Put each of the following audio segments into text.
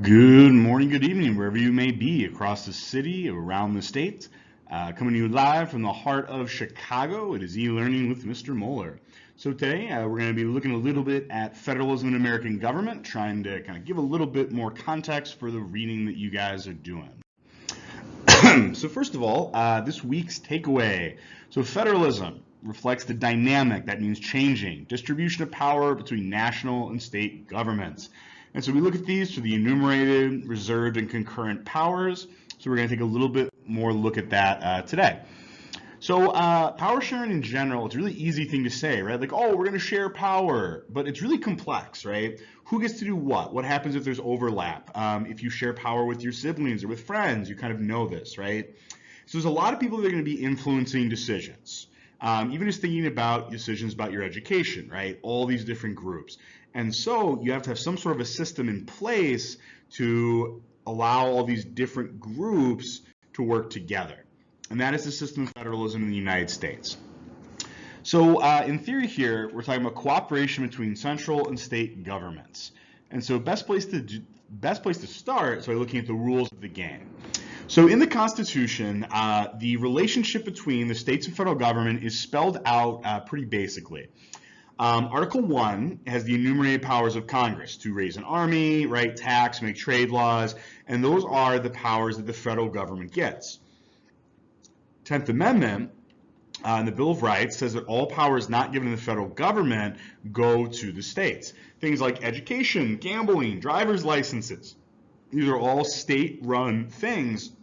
Good morning, good evening, wherever you may be across the city, around the state. Coming to you live from the heart of Chicago, it is e-learning with Mr. Moeller. So today we're going to be looking a little bit at federalism in American government, trying to kind of give a little bit more context for the reading that you guys are doing. So first of all, this week's takeaway. So federalism reflects the dynamic, that means changing, distribution of power between national and state governments. And so we look at these for the enumerated, reserved, and concurrent powers. So we're going to take a little bit more look at that today. So power sharing in general, it's a really easy thing to say, right? Like, oh, we're going to share power, but it's really complex, right? Who gets to do what? What happens if there's overlap? If you share power with your siblings or with friends, you kind of know this, right? So there's a lot of people that are going to be influencing decisions. Even just thinking about decisions about your education, right? All these different groups. And so you have to have some sort of a system in place to allow all these different groups to work together. And that is the system of federalism in the United States. So in theory here, we're talking about cooperation between central and state governments. And so best place to start is by looking at the rules of the game. So in the Constitution, the relationship between the states and federal government is spelled out pretty basically. Article 1 has the enumerated powers of Congress to raise an army, write tax, make trade laws, and those are the powers that the federal government gets. 10th Amendment in the Bill of Rights says that all powers not given to the federal government go to the states. Things like education, gambling, driver's licenses. These are all state-run things.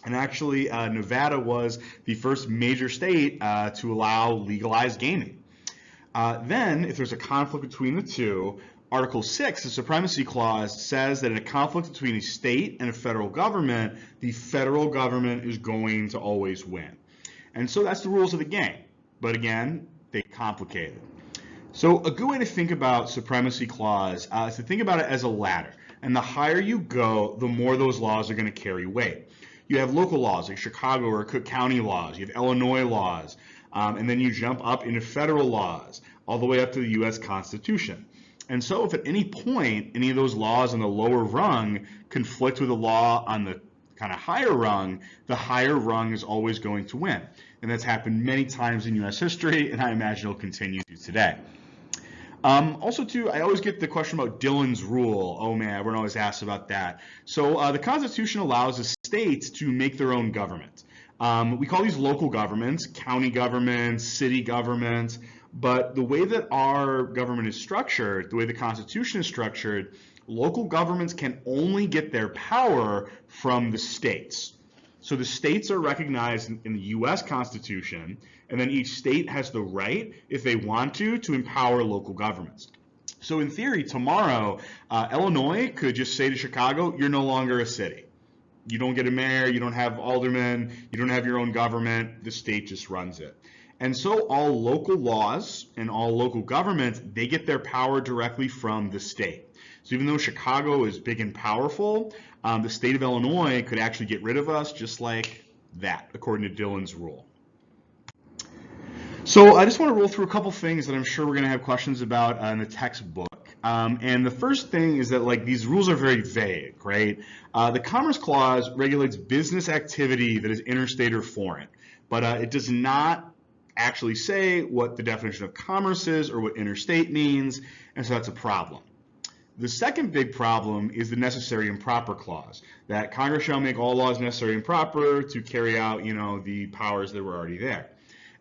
And actually, Nevada was the first major state to allow legalized gaming. Then, if there's a conflict between the two, Article 6, the Supremacy Clause, says that in a conflict between a state and a federal government, the federal government is going to always win. And so that's the rules of the game. But again, they complicate it. So a good way to think about Supremacy Clause is to think about it as a ladder. And the higher you go, the more those laws are going to carry weight. You have local laws like Chicago or Cook County laws. You have Illinois laws. And then you jump up into federal laws, all the way up to the U.S. Constitution. And so if at any point any of those laws on the lower rung conflict with a law on the kind of higher rung, the higher rung is always going to win. And that's happened many times in U.S. history, and I imagine it'll continue to today. Also, too, I always get the question about Dillon's rule. Oh, man, everyone always asks about that. So the Constitution allows the states to make their own government. We call these local governments, county governments, city governments, but the way that our government is structured, the way the Constitution is structured, local governments can only get their power from the states. So the states are recognized in the U.S. Constitution, and then each state has the right, if they want to empower local governments. So in theory, tomorrow, Illinois could just say to Chicago, you're no longer a city. You don't get a mayor, you don't have aldermen, you don't have your own government, the state just runs it. And so all local laws and all local governments, they get their power directly from the state. So even though Chicago is big and powerful, the state of Illinois could actually get rid of us just like that, according to Dillon's rule. So I just want to roll through a couple things that I'm sure we're going to have questions about in the textbook. And the first thing is that these rules are very vague, right? The Commerce Clause regulates business activity that is interstate or foreign, but it does not actually say what the definition of commerce is or what interstate means, and so that's a problem. The second big problem is the necessary and proper clause, that Congress shall make all laws necessary and proper to carry out, the powers that were already there.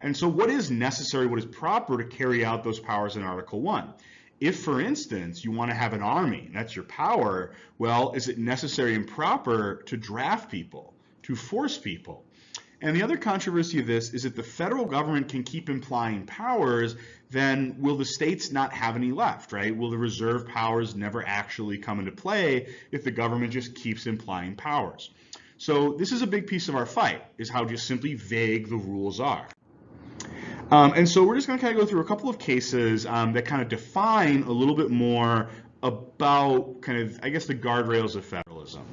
And so what is necessary, what is proper to carry out those powers in Article 1? If, for instance, you want to have an army, and that's your power, well, is it necessary and proper to draft people, to force people? And the other controversy of this is that the federal government can keep implying powers, then will the states not have any left, right? Will the reserve powers never actually come into play if the government just keeps implying powers? So this is a big piece of our fight, is how just simply vague the rules are. And so we're just going to kind of go through a couple of cases that kind of define a little bit more about kind of, I guess, the guardrails of federalism.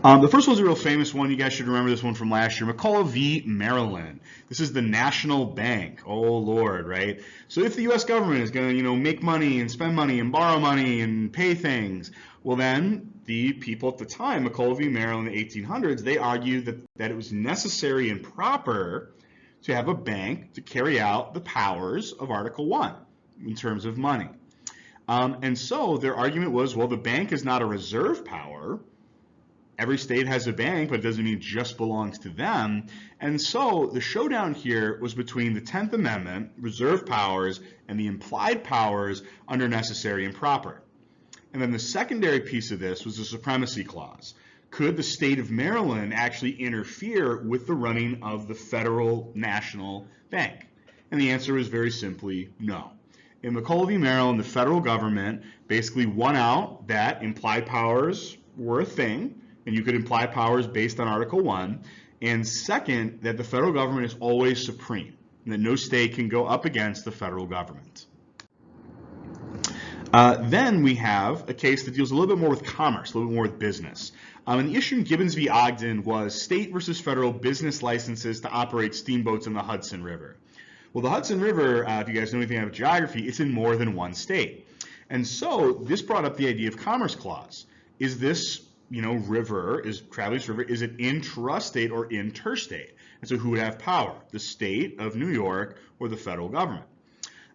The first one's a real famous one. You guys should remember this one from last year. McCulloch v. Maryland. This is the national bank. Oh, Lord, right? So if the U.S. government is going to, make money and spend money and borrow money and pay things, well, then the people at the time, McCulloch v. Maryland in the 1800s, they argued that it was necessary and proper to have a bank to carry out the powers of Article 1 in terms of money. And so their argument was, well, the bank is not a reserve power. Every state has a bank, but it doesn't mean it just belongs to them. And so the showdown here was between the 10th Amendment, reserve powers, and the implied powers under necessary and proper. And then the secondary piece of this was the Supremacy Clause. Could the state of Maryland actually interfere with the running of the federal national bank? And the answer is very simply no. In McCulloch v. Maryland, the federal government basically won out that implied powers were a thing, and you could imply powers based on Article 1. And second, that the federal government is always supreme, and that no state can go up against the federal government. Then we have a case that deals a little bit more with commerce, a little bit more with business. And the issue in Gibbons v. Ogden was state versus federal business licenses to operate steamboats in the Hudson River. Well, the Hudson River, if you guys know anything about geography, it's in more than one state. And so this brought up the idea of Commerce Clause. Is this river, Travelers River, is it intrastate or interstate? And so who would have power? The state of New York or the federal government?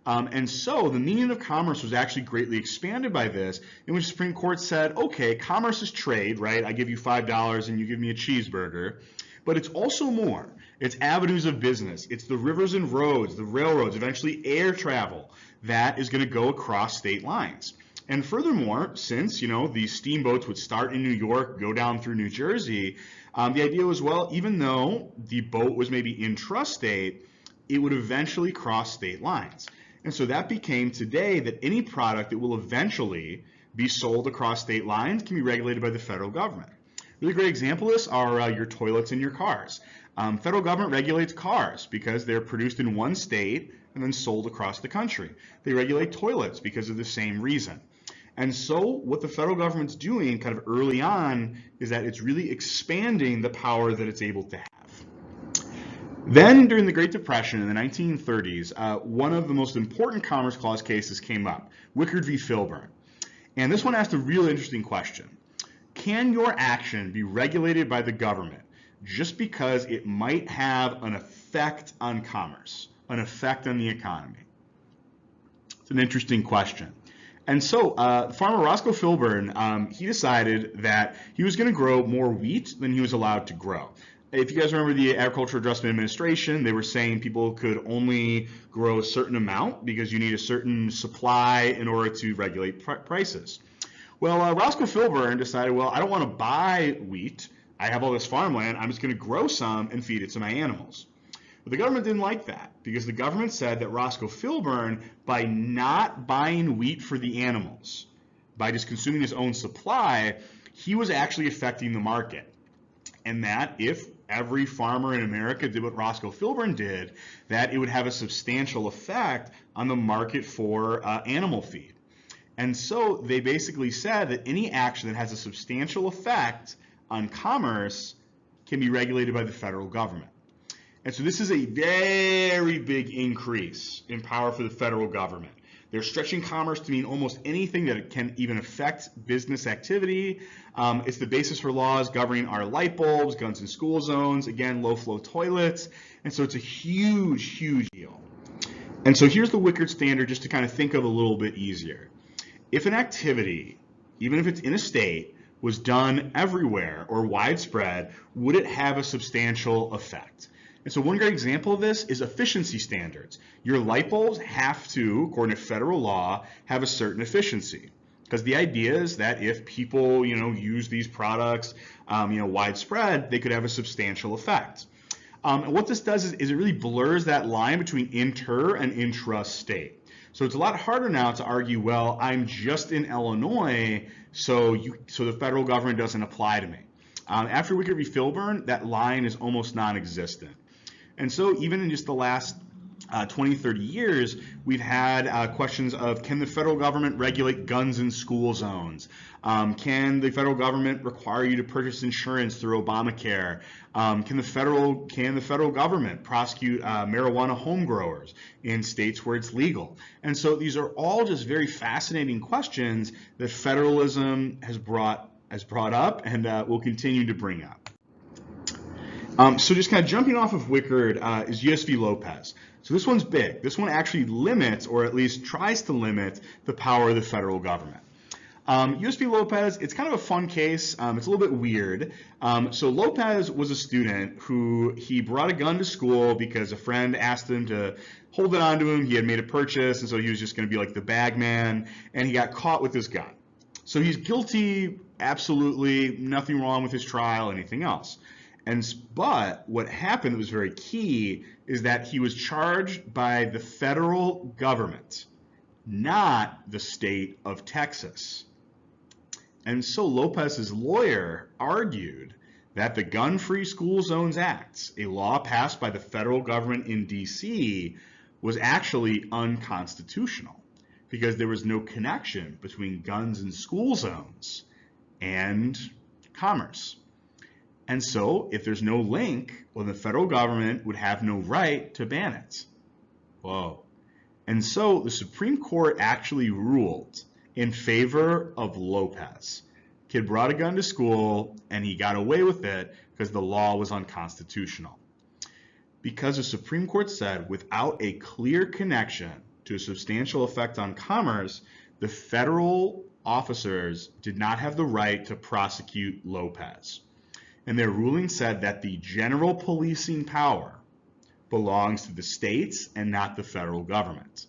And so the meaning of commerce was actually greatly expanded by this, in which the Supreme Court said, okay, commerce is trade, right? I give you $5 and you give me a cheeseburger. But it's also more. It's avenues of business. It's the rivers and roads, the railroads, eventually air travel that is going to go across state lines. And furthermore, since, these steamboats would start in New York, go down through New Jersey, the idea was, well, even though the boat was maybe intrastate, it would eventually cross state lines. And so that became today that any product that will eventually be sold across state lines can be regulated by the federal government. Really great example of this are your toilets in your cars. Federal government regulates cars because they're produced in one state and then sold across the country. They regulate toilets because of the same reason. And so what the federal government's doing kind of early on is that it's really expanding the power that it's able to have. Then during the Great Depression in the 1930s, one of the most important Commerce Clause cases came up, Wickard v. Filburn. And this one asked a real interesting question. Can your action be regulated by the government just because it might have an effect on commerce, an effect on the economy? It's an interesting question. And so farmer Roscoe Filburn, he decided that he was going to grow more wheat than he was allowed to grow. If you guys remember the Agricultural Adjustment Administration, they were saying people could only grow a certain amount because you need a certain supply in order to regulate prices. Well, Roscoe Filburn decided, well, I don't want to buy wheat. I have all this farmland. I'm just going to grow some and feed it to my animals. But the government didn't like that because the government said that Roscoe Filburn, by not buying wheat for the animals, by just consuming his own supply, he was actually affecting the market. And that if every farmer in America did what Roscoe Filburn did, that it would have a substantial effect on the market for animal feed. And so they basically said that any action that has a substantial effect on commerce can be regulated by the federal government. And so this is a very big increase in power for the federal government. They're stretching commerce to mean almost anything that can even affect business activity. It's the basis for laws governing our light bulbs, guns in school zones, again, low-flow toilets. And so it's a huge, huge deal. And so here's the Wickard standard just to kind of think of a little bit easier. If an activity, even if it's in a state, was done everywhere or widespread, would it have a substantial effect? And so one great example of this is efficiency standards. Your light bulbs have to, according to federal law, have a certain efficiency. Because the idea is that if people, use these products, widespread, they could have a substantial effect. And what this does is it really blurs that line between inter and intrastate. So it's a lot harder now to argue, well, I'm just in Illinois, so the federal government doesn't apply to me. After Wickard v. Filburn, that line is almost non-existent. And so even in just the last 20, 30 years, we've had questions of, can the federal government regulate guns in school zones? Can the federal government require you to purchase insurance through Obamacare? Can the federal government prosecute marijuana home growers in states where it's legal? And so these are all just very fascinating questions that federalism has brought up and will continue to bring up. So just kind of jumping off of Wickard is U.S. v. Lopez. So this one's big. This one actually limits, or at least tries to limit, the power of the federal government. U.S. v. Lopez, it's kind of a fun case. It's a little bit weird. So Lopez was a student who he brought a gun to school because a friend asked him to hold it onto him. He had made a purchase, and so he was just going to be like the bag man, and he got caught with this gun. So he's guilty, absolutely, nothing wrong with his trial, anything else. But what happened that was very key is that he was charged by the federal government, not the state of Texas. And so Lopez's lawyer argued that the Gun-Free School Zones Act, a law passed by the federal government in D.C., was actually unconstitutional because there was no connection between guns in school zones and commerce. And so if there's no link, well, the federal government would have no right to ban it. Whoa. And so the Supreme Court actually ruled in favor of Lopez. Kid brought a gun to school and he got away with it because the law was unconstitutional. Because the Supreme Court said without a clear connection to a substantial effect on commerce, the federal officers did not have the right to prosecute Lopez. And their ruling said that the general policing power belongs to the states and not the federal government.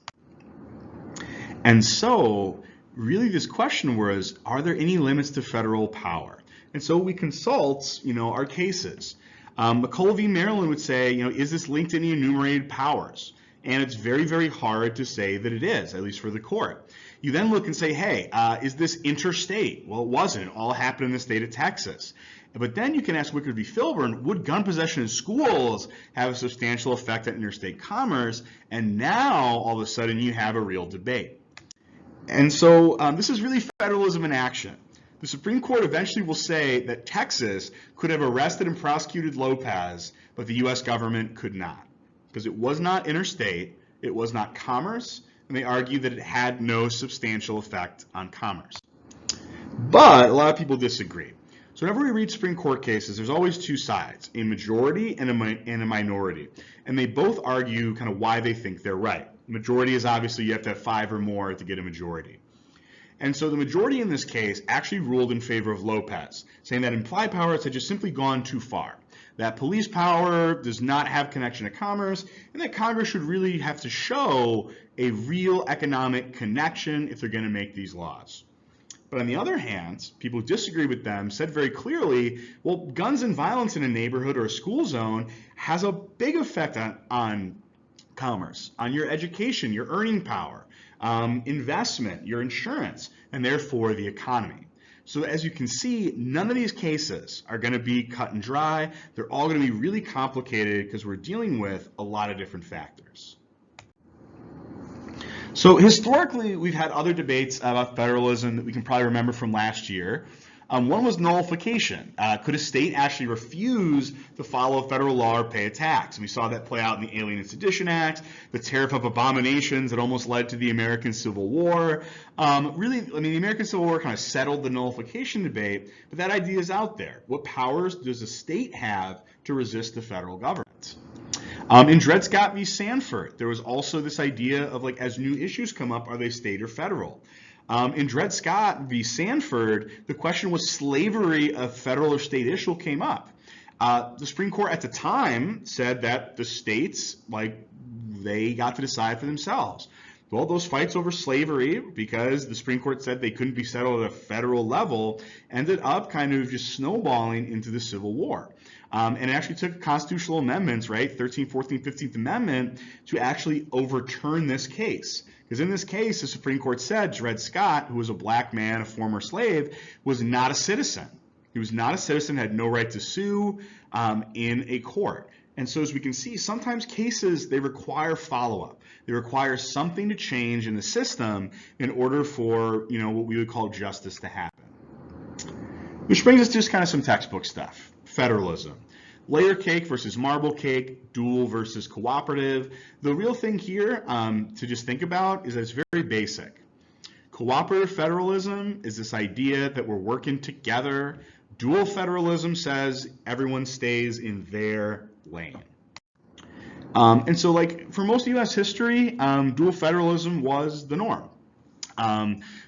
And so really this question was, are there any limits to federal power? And so we consult, our cases. McCullough v. Maryland would say, is this linked to any enumerated powers? And it's very, very hard to say that it is, at least for the court. You then look and say, hey, is this interstate? Well, it wasn't. It all happened in the state of Texas. But then you can ask Wickard v. Filburn, would gun possession in schools have a substantial effect on interstate commerce? And now, all of a sudden, you have a real debate. And so this is really federalism in action. The Supreme Court eventually will say that Texas could have arrested and prosecuted Lopez, but the U.S. government could not, because it was not interstate, it was not commerce, and they argue that it had no substantial effect on commerce. But a lot of people disagree. So whenever we read Supreme Court cases, there's always two sides, a majority and a minority. And they both argue kind of why they think they're right. Majority is obviously you have to have 5 or more to get a majority. And so the majority in this case actually ruled in favor of Lopez, saying that implied powers had just simply gone too far. That police power does not have connection to commerce, and that Congress should really have to show a real economic connection if they're going to make these laws. But on the other hand, people who disagree with them said very clearly, well, guns and violence in a neighborhood or a school zone has a big effect on commerce, on your education, your earning power, investment, your insurance, and therefore the economy. So as you can see, none of these cases are going to be cut and dry. They're all going to be really complicated because we're dealing with a lot of different factors. So historically, we've had other debates about federalism that we can probably remember from last year. One was nullification. Could a state actually refuse to follow federal law or pay a tax? And we saw that play out in the Alien and Sedition Act, the Tariff of Abominations that almost led to the American Civil War. The American Civil War kind of settled the nullification debate, but that idea is out there. What powers does a state have to resist the federal government? In Dred Scott v. Sanford, there was also this idea of, like, as new issues come up, are they state or federal? In Dred Scott v. Sanford, the question was slavery a federal or state issue came up. The Supreme Court at the time said that the states, they got to decide for themselves. Well, those fights over slavery, because the Supreme Court said they couldn't be settled at a federal level, ended up kind of just snowballing into the Civil War. And it actually took constitutional amendments, right, 13th, 14th, 15th Amendment, to actually overturn this case. Because in this case, the Supreme Court said Dred Scott, who was a black man, a former slave, was not a citizen. He was not a citizen, had no right to sue in a court. And so as we can see, sometimes cases, they require follow-up. They require something to change in the system in order for, what we would call justice to happen. Which brings us to just kind of some textbook stuff. Federalism. Layer cake versus marble cake, dual versus cooperative. The real thing here to just think about is that it's very basic. Cooperative federalism is this idea that we're working together. Dual federalism says everyone stays in their lane. And so for most of U.S. history, dual federalism was the norm.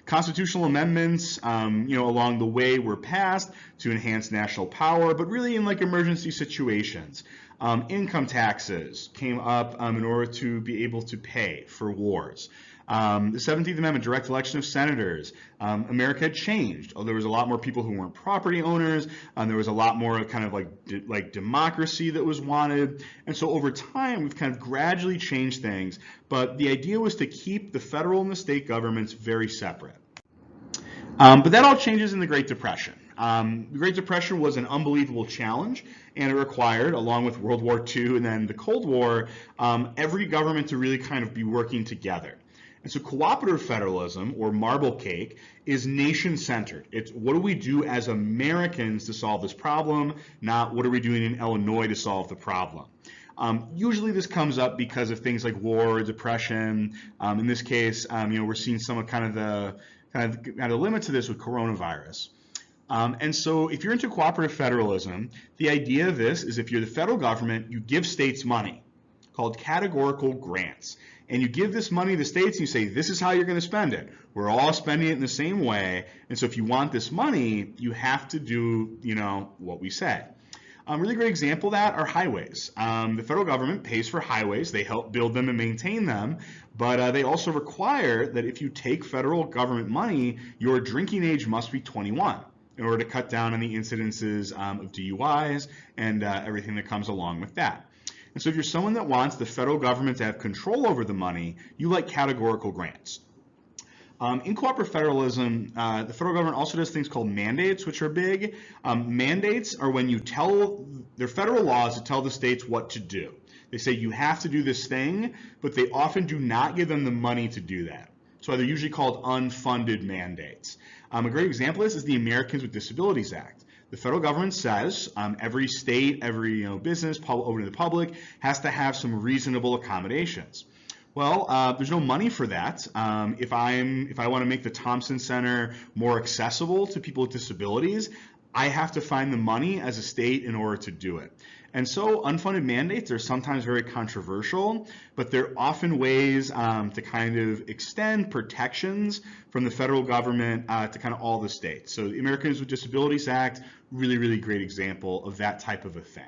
Constitutional amendments, along the way were passed to enhance national power, but really in emergency situations. Income taxes came up in order to be able to pay for wars. The 17th Amendment, direct election of senators. America had changed. There was a lot more people who weren't property owners. There was a lot more kind of like democracy that was wanted. And so over time, we've kind of gradually changed things. But the idea was to keep the federal and the state governments very separate. But that all changes in the Great Depression. The Great Depression was an unbelievable challenge, and it required, along with World War II and then the Cold War, every government to really kind of be working together. And so cooperative federalism, or marble cake, is nation-centered. It's what do we do as Americans to solve this problem, not what are we doing in Illinois to solve the problem. Usually this comes up because of things like war, depression. In this case, we're seeing some of kind of the limits to this with coronavirus. And so if you're into cooperative federalism, the idea of this is if you're the federal government, you give states money called categorical grants. And you give this money to the states and you say, this is how you're going to spend it. We're all spending it in the same way. And so if you want this money, you have to do, what we say. A really great example of that are highways. The federal government pays for highways. They help build them and maintain them. But they also require that if you take federal government money, your drinking age must be 21 in order to cut down on the incidences of DUIs and everything that comes along with that. And so if you're someone that wants the federal government to have control over the money, you like categorical grants. In cooperative federalism, the federal government also does things called mandates, which are big. Mandates are when they're federal laws that tell the states what to do. They say you have to do this thing, but they often do not give them the money to do that. So they're usually called unfunded mandates. A great example of this is the Americans with Disabilities Act. The federal government says every state, every business open to the public has to have some reasonable accommodations. Well, there's no money for that. If I want to make the Thompson Center more accessible to people with disabilities, I have to find the money as a state in order to do it. And so unfunded mandates are sometimes very controversial, but they're often ways to kind of extend protections from the federal government to kind of all the states. So the Americans with Disabilities Act, really, really great example of that type of a thing.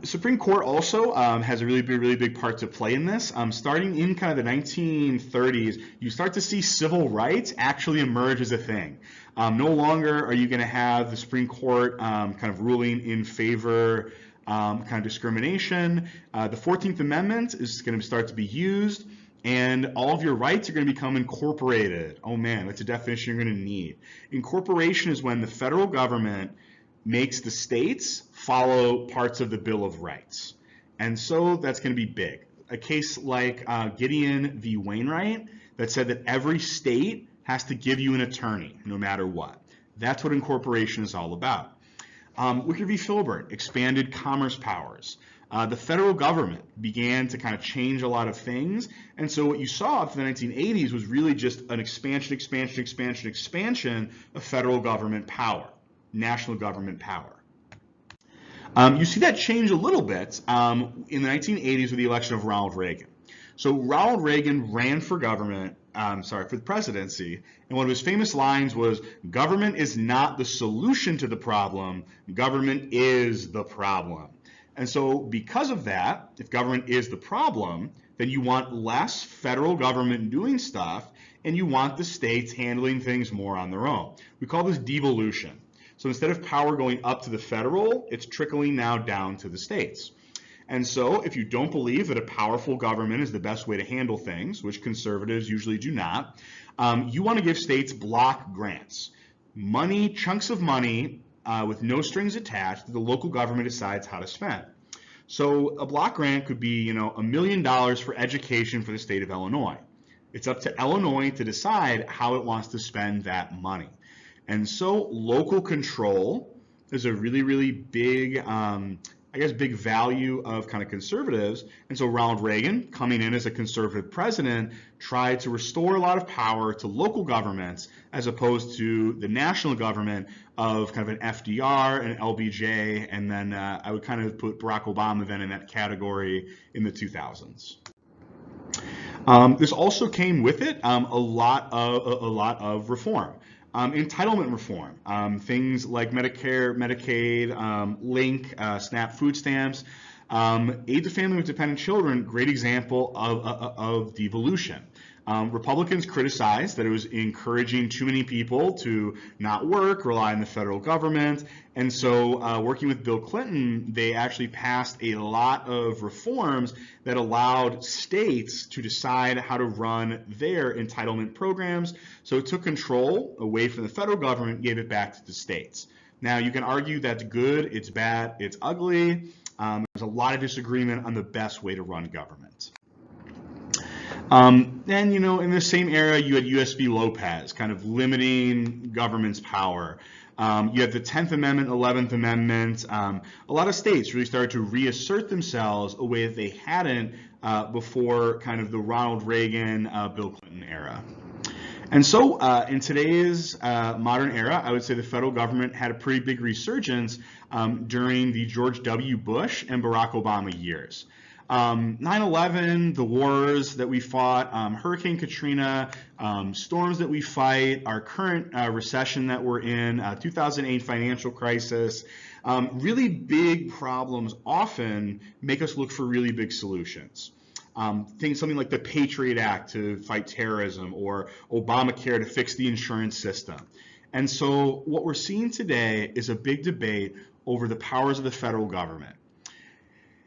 Supreme Court also has a really big part to play in this. Starting in kind of the 1930s, you start to see civil rights actually emerge as a thing. No longer are you going to have the Supreme Court kind of ruling in favor kind of discrimination. The 14th Amendment is going to start to be used, and all of your rights are going to become incorporated. Oh man, that's a definition you're going to need. Incorporation is when the federal government makes the states follow parts of the Bill of Rights. And so that's going to be big. A case like Gideon v. Wainwright that said that every state has to give you an attorney no matter what. That's what incorporation is all about. Wickard v. Filbert expanded commerce powers. The federal government began to kind of change a lot of things. And so what you saw up to the 1980s was really just an expansion of federal government power. National government power. You see that change a little bit in the 1980s with the election of Ronald Reagan. So Ronald Reagan ran for for the presidency, and one of his famous lines was, "Government is not the solution to the problem, government is the problem." And so because of that, if government is the problem, then you want less federal government doing stuff, and you want the states handling things more on their own. We call this devolution. So instead of power going up to the federal, it's trickling now down to the states. And so if you don't believe that a powerful government is the best way to handle things, which conservatives usually do not, you want to give states block grants. Money, chunks of money with no strings attached that the local government decides how to spend. So a block grant could be, $1 million for education for the state of Illinois. It's up to Illinois to decide how it wants to spend that money. And so local control is a really, really big, big value of kind of conservatives. And so Ronald Reagan, coming in as a conservative president, tried to restore a lot of power to local governments as opposed to the national government of kind of an FDR, an LBJ, and then I would kind of put Barack Obama then in that category in the 2000s. This also came with it a lot of reform. Entitlement reform, things like Medicare, Medicaid, Link, SNAP food stamps, aid to family with dependent children, great example of devolution. Republicans criticized that it was encouraging too many people to not work, rely on the federal government, and so working with Bill Clinton, they actually passed a lot of reforms that allowed states to decide how to run their entitlement programs. So it took control away from the federal government, gave it back to the states. Now you can argue that's good, it's bad, it's ugly. There's a lot of disagreement on the best way to run government. Then, in the same era, you had US v. Lopez, kind of limiting government's power. You had the 10th Amendment, 11th Amendment. A lot of states really started to reassert themselves a way that they hadn't before kind of the Ronald Reagan, Bill Clinton era. And so in today's modern era, I would say the federal government had a pretty big resurgence during the George W. Bush and Barack Obama years. 9/11, the wars that we fought, Hurricane Katrina, storms that we fight, our current recession that we're in, 2008 financial crisis, really big problems often make us look for really big solutions. Something like the Patriot Act to fight terrorism or Obamacare to fix the insurance system. And so what we're seeing today is a big debate over the powers of the federal government.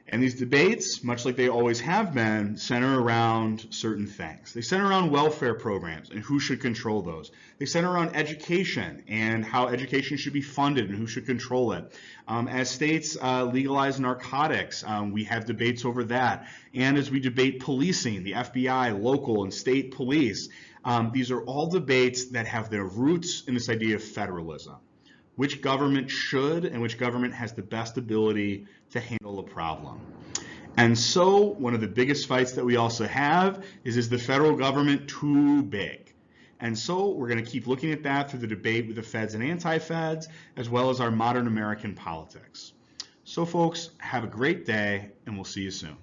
And these debates, much like they always have been, center around certain things. They center around welfare programs and who should control those. They center around education and how education should be funded and who should control it. As states legalize narcotics, we have debates over that. And as we debate policing, the FBI, local and state police, these are all debates that have their roots in this idea of federalism. Which government should and which government has the best ability to handle a problem. And so one of the biggest fights that we also have is the federal government too big? And so we're going to keep looking at that through the debate with the feds and anti-feds, as well as our modern American politics. So folks, have a great day, and we'll see you soon.